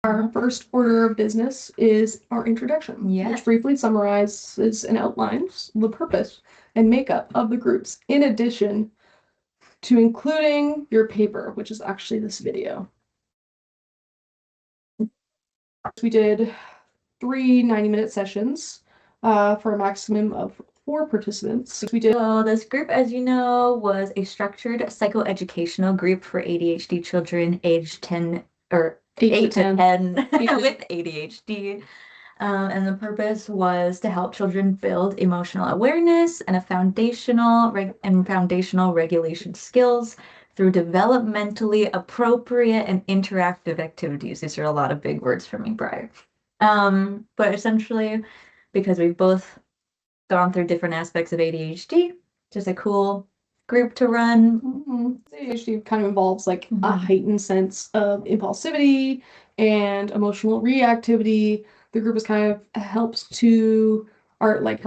Our first order of business is our introduction, which briefly summarizes and outlines the purpose and makeup of the groups, in addition to including your paper, which is actually this video. We did 3 90-minute sessions for a maximum of 4 participants. So this group, as you know, was a structured psychoeducational group for ADHD children aged 10 or 8 to 10 with ADHD. And the purpose was to help children build emotional awareness and foundational regulation skills through developmentally appropriate and interactive activities. These are a lot of big words for me, Briar. But essentially, because we've both gone through different aspects of ADHD, just a cool group to run. ADHD kind of involves like a heightened sense of impulsivity and emotional reactivity. The group is kind of helps to kind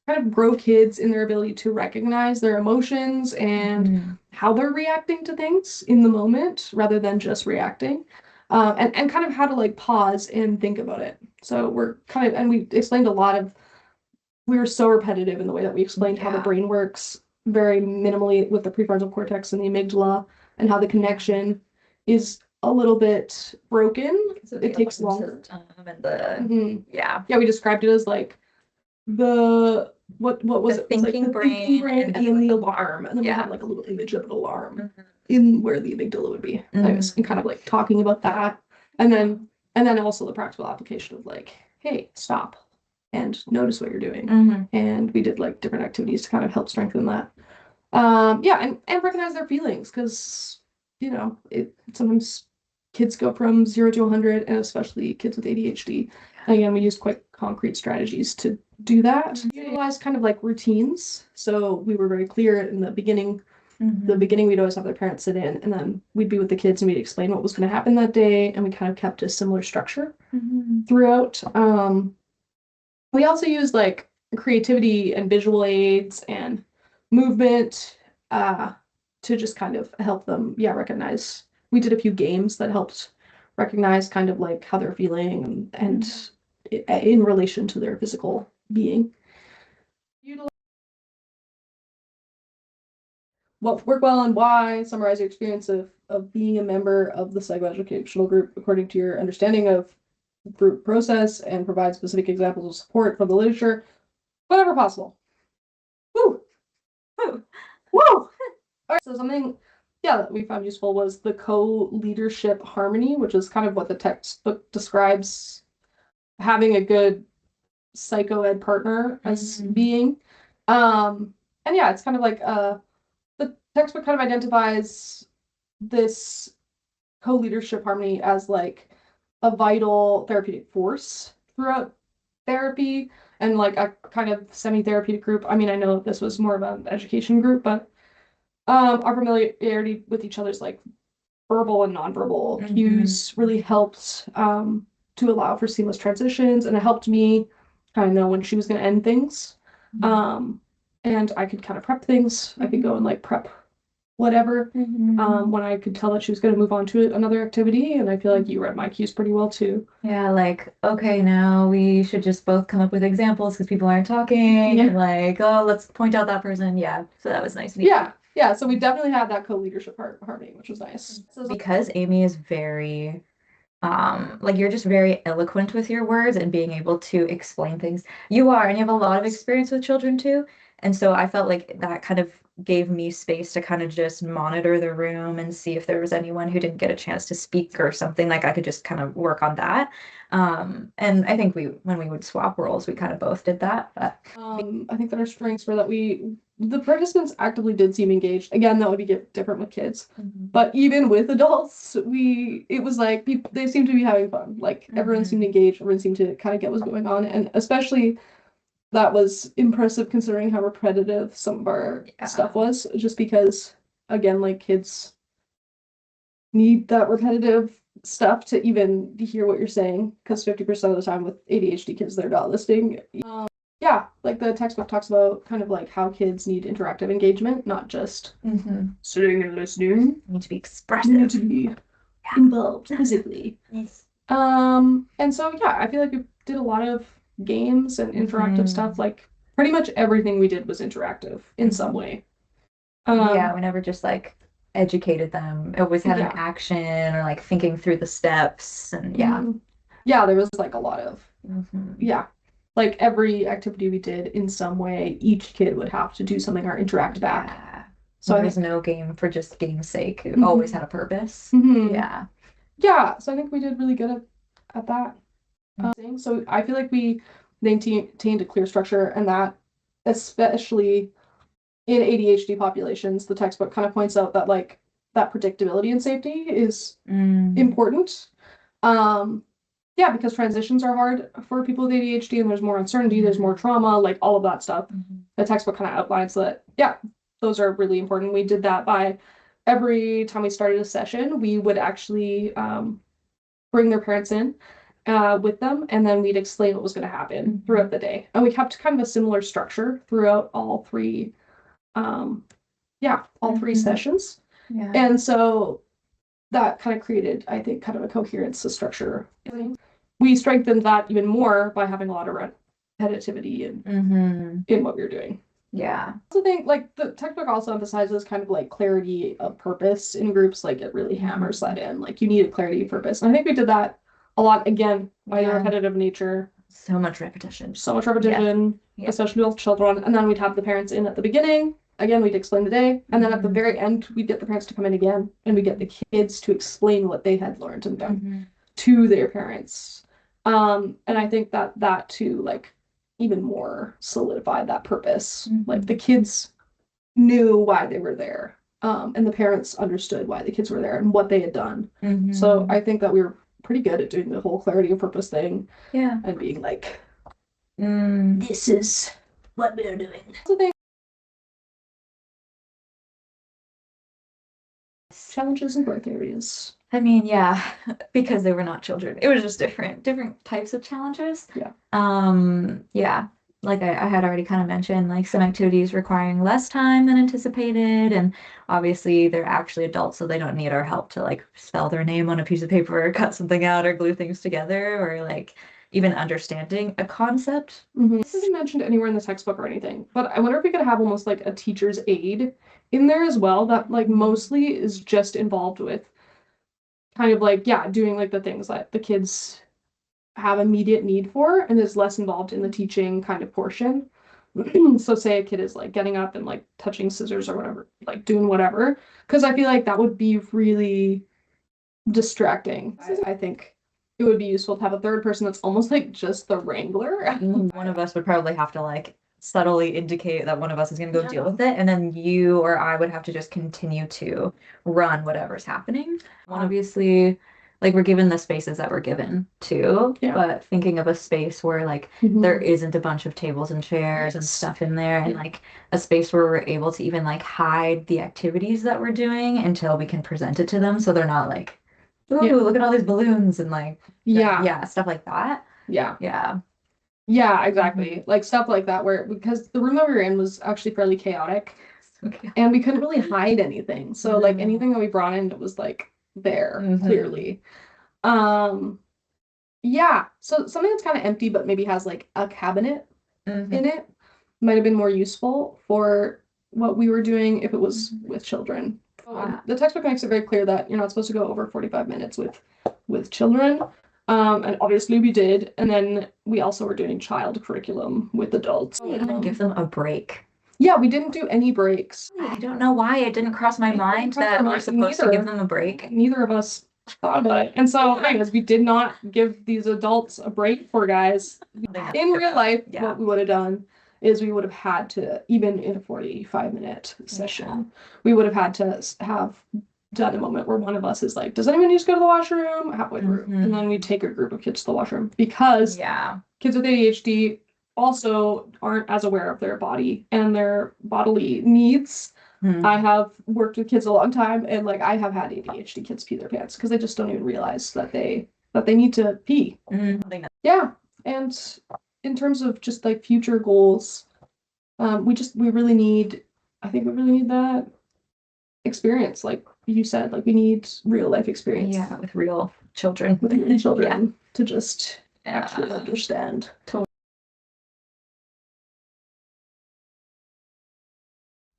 of grow kids in their ability to recognize their emotions and how they're reacting to things in the moment rather than just reacting. And kind of how to like pause and think about it. So we're kind of, and we explained a lot of, we were so repetitive in the way that we explained how the brain works very minimally with the prefrontal cortex and the amygdala, and how the connection is a little bit broken. It takes longer. We described it as like the what was it? Thinking like brain and then the alarm, and then we had like a little image of an alarm in where the amygdala would be. Anyways, and kind of like talking about that, and then also the practical application of like, hey, stop and notice what you're doing. And we did like different activities to kind of help strengthen that. And recognize their feelings, because sometimes kids go from 0 to 100, and especially kids with ADHD. And again, we used quite concrete strategies to do that. We utilized kind of like routines. So we were very clear in the beginning. The beginning, we'd always have their parents sit in, and then we'd be with the kids and we'd explain what was going to happen that day. And we kind of kept a similar structure throughout. We also used like creativity and visual aids and movement to just kind of help them, recognize. We did a few games that helped recognize kind of like how they're feeling and in relation to their physical being. What worked well and why. Summarize your experience of being a member of the psychoeducational group according to your understanding of group process, and provide specific examples of support from the literature, whatever possible. Woo! Woo! Woo! All right, so something that we found useful was the co-leadership harmony, which is kind of what the textbook describes having a good psycho-ed partner as being. It's kind of like the textbook kind of identifies this co-leadership harmony as like a vital therapeutic force throughout therapy, and like a kind of semi-therapeutic group. I mean, I know this was more of an education group, but our familiarity with each other's like verbal and nonverbal cues really helped to allow for seamless transitions, and it helped me kind of know when she was going to end things. And I could kind of prep things. I could go and like prep whatever when I could tell that she was going to move on to another activity. And I feel like you read my cues pretty well too. Yeah, like, okay, now we should just both come up with examples because people aren't talking. Like, oh, let's point out that person. Yeah, so that was nice. Yeah, so we definitely had that co-leadership harmony, which was nice. Because Amy is very like, you're just very eloquent with your words and being able to explain things. You are, and you have a lot of experience with children too. And so I felt like that kind of gave me space to kind of just monitor the room and see if there was anyone who didn't get a chance to speak or something. Like, I could just kind of work on that. And I think when we would swap roles, we kind of both did that. But I think that our strengths were that the participants actively did seem engaged. Again, that would be different with kids, but even with adults, it was like they seemed to be having fun. Like, everyone seemed engaged. Everyone seemed to kind of get what's going on, and especially that was impressive considering how repetitive some of our stuff was. Just because, again, like, kids need that repetitive stuff to even hear what you're saying, because 50% of the time with ADHD kids, they're not listening. Like the textbook talks about kind of like how kids need interactive engagement, not just sitting and listening. Need to be expressive. Need to be involved physically. Yes. And so yeah, I feel like we did a lot of games and interactive stuff. Like pretty much everything we did was interactive in some way. Yeah, we never just like educated them. It always had an Yeah. action or like thinking through the steps and yeah. Yeah, there was like a lot of Mhm. yeah. Like every activity we did in some way, each kid would have to do something or interact back. Yeah. So There I was think no game for just game's sake. It always had a purpose. Mhm. Yeah. Yeah, so I think we did really good at that. So I feel like we maintained a clear structure, and that, especially in ADHD populations, the textbook kind of points out that like that predictability and safety is important. Um, yeah, because transitions are hard for people with ADHD, and there's more uncertainty, there's more trauma, like all of that stuff. The textbook kind of outlines that, yeah, those are really important. We did that by every time we started a session, we would actually bring their parents in with them, and then we'd explain what was going to happen throughout the day. And we kept kind of a similar structure throughout all three, all three sessions. Yeah. And so that kind of created, I think, kind of a coherence to structure. We strengthened that even more by having a lot of repetitivity in what we were doing. Yeah. I also think like the textbook also emphasizes kind of like clarity of purpose in groups, like it really hammers that in. Like you need a clarity of purpose. And I think we did that a lot again by the repetitive nature. So much repetition. So much repetition, especially with children. And then we'd have the parents in at the beginning. Again, we'd explain the day. And then at the very end, we'd get the parents to come in again and we'd get the kids to explain what they had learned and done to their parents. And I think that too, like, even more solidified that purpose. Like the kids knew why they were there. And the parents understood why the kids were there and what they had done. So I think that we were pretty good at doing the whole clarity of purpose thing. Yeah. And being like, this is what we're doing. So they challenges and growth areas. I mean, yeah, because they were not children. It was just different types of challenges. Yeah. Yeah. Like I had already kind of mentioned, like some activities requiring less time than anticipated, and obviously they're actually adults, so they don't need our help to like spell their name on a piece of paper or cut something out or glue things together or like even understanding a concept. This isn't mentioned anywhere in the textbook or anything, but I wonder if we could have almost like a teacher's aid in there as well that like mostly is just involved with kind of like, yeah, doing like the things that the kids have immediate need for and is less involved in the teaching kind of portion. So say a kid is like getting up and like touching scissors or whatever, like doing whatever, because I feel like that would be really distracting. I think it would be useful to have a third person that's almost like just the wrangler. One of us would probably have to like subtly indicate that one of us is going to go deal with it, and then you or I would have to just continue to run whatever's happening. Obviously, like we're given the spaces that we're given too, but thinking of a space where like there isn't a bunch of tables and chairs and stuff in there, and like a space where we're able to even like hide the activities that we're doing until we can present it to them, so they're not like, ooh, look at all these balloons and like stuff like that. Yeah, exactly. Like stuff like that where because the room that we were in was actually fairly chaotic and we couldn't really hide anything. So like anything that we brought in it was like there clearly. Yeah, so something that's kind of empty but maybe has like a cabinet in it might have been more useful for what we were doing if it was with children. The textbook makes it very clear that you're not supposed to go over 45 minutes with children. And obviously we did. And then we also were doing child curriculum with adults. Give them a break. Yeah, we didn't do any breaks. I don't know why it didn't cross my mind that we're supposed to give them a break. Neither of us thought about it. And so, anyways, we did not give these adults a break for guys. In real life, what we would have done is we would have had to, even in a 45-minute session, we would have had to have done a moment where one of us is like, does anyone need to go to the washroom? Halfway through. And then we take a group of kids to the washroom because kids with ADHD also aren't as aware of their body and their bodily needs. I have worked with kids a long time and like I have had ADHD kids pee their pants because they just don't even realize that they need to pee. Yeah. And in terms of just like future goals, we really need that experience. Like you said, like we need real life experience. Yeah, with real children. with your children to just actually understand. Totally.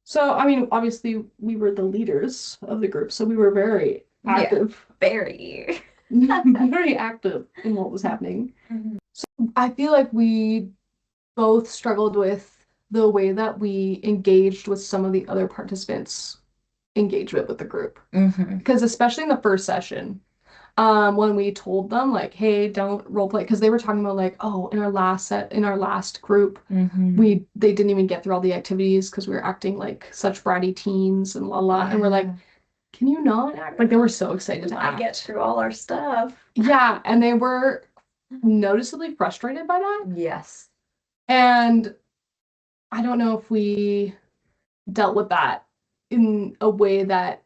So, I mean, obviously we were the leaders of the group, so we were very active. Very. Very active in what was happening. So I feel like we both struggled with the way that we engaged with some of the other participants' engagement with the group. Because especially in the first session, when we told them like, hey, don't role play, because they were talking about like, oh, in our last group, they didn't even get through all the activities because we were acting like such bratty teens and and we're like, can you not act? Like they were so excited to act. Get through all our stuff. Yeah, and they were noticeably frustrated by that. Yes. And I don't know if we dealt with that in a way that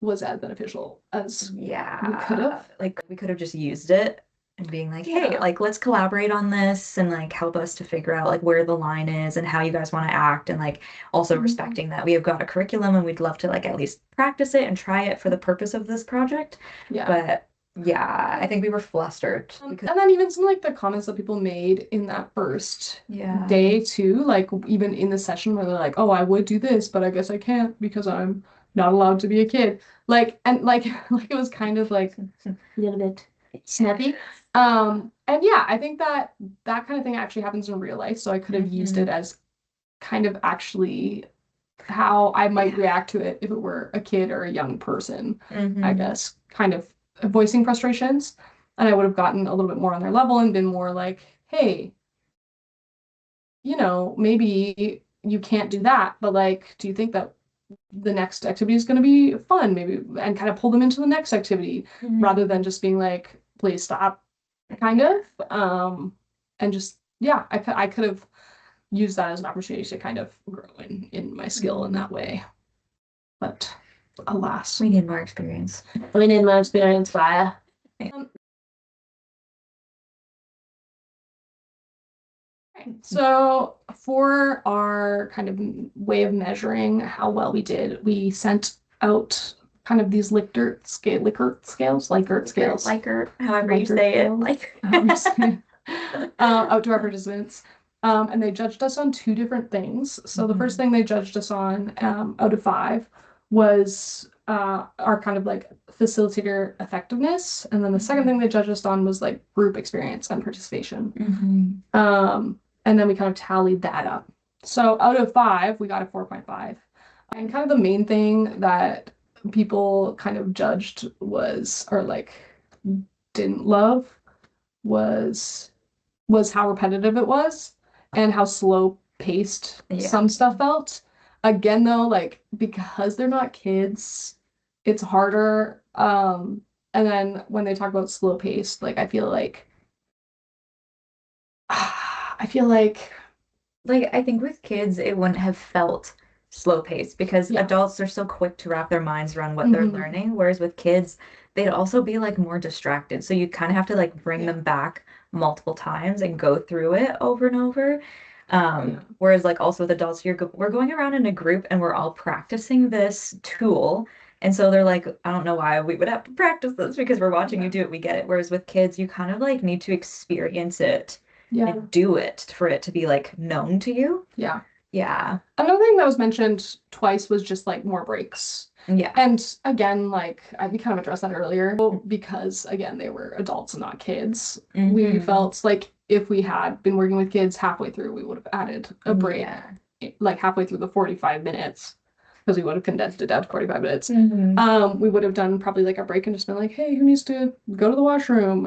was as beneficial as we could have. Like we could have just used it and being like, hey, like let's collaborate on this and like help us to figure out like where the line is and how you guys want to act, and like also respecting that we have got a curriculum and we'd love to like at least practice it and try it for the purpose of this project. But yeah, I think we were flustered. And then even some like the comments that people made in that first day too, like even in the session where they're like, oh, I would do this, but I guess I can't because I'm not allowed to be a kid. Like, and like it was kind of like a little bit snappy. And yeah, I think that kind of thing actually happens in real life. So I could have used it as kind of actually how I might react to it if it were a kid or a young person, I guess, kind of voicing frustrations. And I would have gotten a little bit more on their level and been more like, hey, you know, maybe you can't do that, but like, do you think that the next activity is going to be fun? Maybe, and kind of pull them into the next activity rather than just being like, please stop, kind of. And just, yeah, I could have used that as an opportunity to kind of grow in my skill in that way. But alas. We need more experience. We need more experience, Fire. So for our kind of way of measuring how well we did, we sent out kind of these Likert scales, however you say it, like out to our participants. And they judged us on two different things. So the first thing they judged us on, out of 5, was our kind of like facilitator effectiveness. And then the second thing they judged us on was like group experience and participation. And then we kind of tallied that up. So out of 5, we got a 4.5. And kind of the main thing that people kind of judged was, or like didn't love, was how repetitive it was and how slow paced some stuff felt. Again, though, like because they're not kids, it's harder. And then when they talk about slow paced, like I feel like I think with kids it wouldn't have felt slow paced because adults are so quick to wrap their minds around what they're learning, whereas with kids they'd also be like more distracted, so you kind of have to like bring them back multiple times and go through it over and over. Whereas like also with adults, we're going around in a group and we're all practicing this tool. And so they're like, I don't know why we would have to practice this because we're watching you do it, we get it. Whereas with kids, you kind of like need to experience it and do it for it to be like known to you. Yeah. Another thing that was mentioned twice was just like more breaks. And again, like we kind of addressed that earlier, because again, they were adults and not kids. We felt like if we had been working with kids halfway through, we would have added a break, like halfway through the 45 minutes, because we would have condensed it down to 45 minutes. We would have done probably like a break and just been like, hey, who needs to go to the washroom?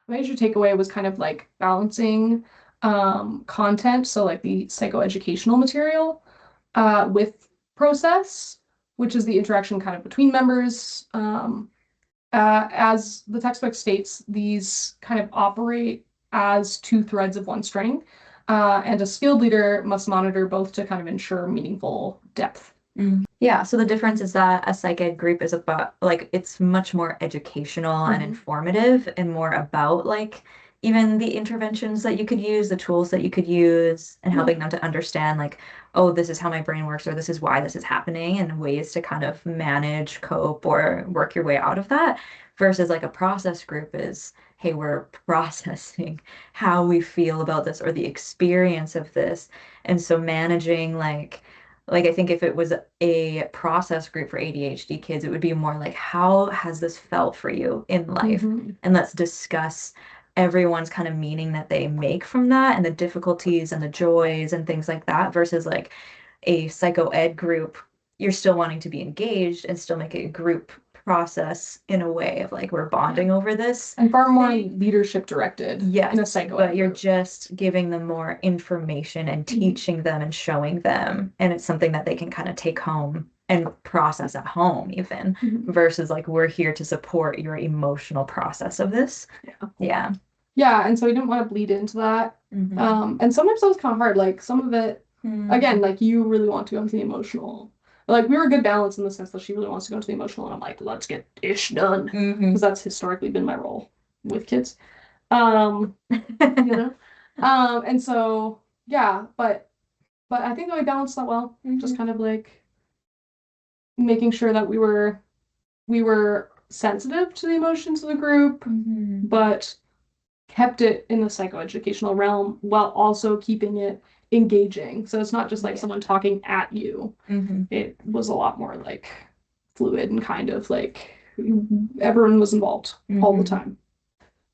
Major takeaway was kind of like balancing content, so like the psychoeducational material with process, which is the interaction kind of between members. As the textbook states, these kind of operate as 2 threads of one string, and a skilled leader must monitor both to kind of ensure meaningful depth. Yeah, so the difference is that a psych ed group is about like it's much more educational and informative and more about like even the interventions that you could use, the tools that you could use, and helping them to understand like oh, this is how my brain works, or this is why this is happening, and ways to kind of manage, cope, or work your way out of that. Versus like a process group is, hey, we're processing how we feel about this or the experience of this. And so managing like I think if it was a process group for ADHD kids, it would be more like, how has this felt for you in life? Mhm. And let's discuss everyone's kind of meaning that they make from that and the difficulties and the joys and things like that versus like a psycho ed group, you're still wanting to be engaged and still make it a group process in a way of like we're bonding over this. And far more leadership directed Yes, in a psycho but ed you're group. just giving them more information and teaching them and showing them, and it's something that they can kind of take home and process at home even Mhm. versus like we're here to support your emotional process of this. Yeah. Yeah, and so we didn't want to bleed into that. Mhm. And sometimes that was kind of hard. Like some of it, Mhm. again, like you really want to go into the emotional. Like we were a good balance in the sense that she really wants to go into the emotional, and I'm like, let's get ish done. Mhm. Because that's historically been my role with kids. You know? And so yeah, but I think that we balanced that well. Just kind of like making sure that we were sensitive to the emotions of the group, Mhm. but kept it in the psychoeducational realm while also keeping it engaging. So it's not just like Yeah. someone talking at you. Mhm. It was a lot more like fluid and kind of like everyone was involved all the Mhm. time.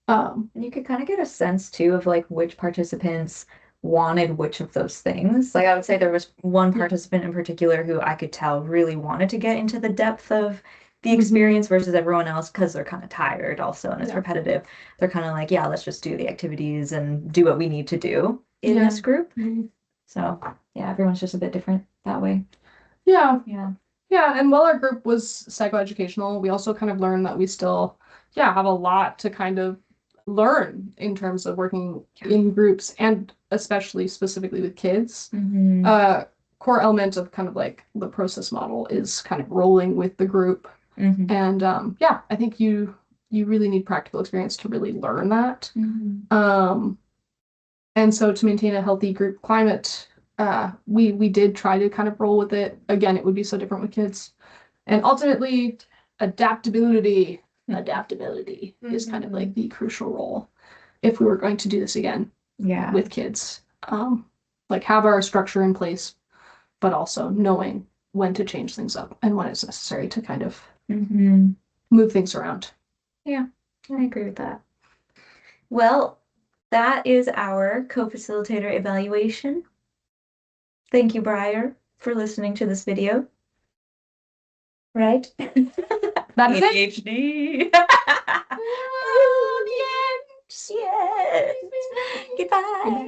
And you could kind of get a sense too of like which participants wanted which of those things. Like I would say there was one Yeah. participant in particular who I could tell really wanted to get into the depth of the Mhm. experience versus everyone else because they're kind of tired also and it's Yeah. repetitive. They're kind of like, yeah, let's just do the activities and do what we need to do in Yeah. this group. Mhm. So yeah, everyone's just a bit different that way. Yeah. Yeah. Yeah, and while our group was psychoeducational, we also kind of learned that we still, have a lot to kind of learn in terms of working in groups and especially specifically with kids. Mhm. Core element of kind of like the process model is kind of rolling with the group. Mhm. And I think you really need practical experience to really learn that. Mhm. And so to maintain a healthy group climate, we did try to kind of roll with it. Again, it would be so different with kids. And ultimately, adaptability is kind of like the crucial role if we were going to do this again Yeah. with kids. Like have our structure in place, but also knowing when to change things up and when it's necessary to kind of Mhm. move things around. Yeah, I agree with that. Well, that is our co-facilitator evaluation. Thank you, Briar, for listening to this video. Right? That is it. ADHD. Yes. Goodbye.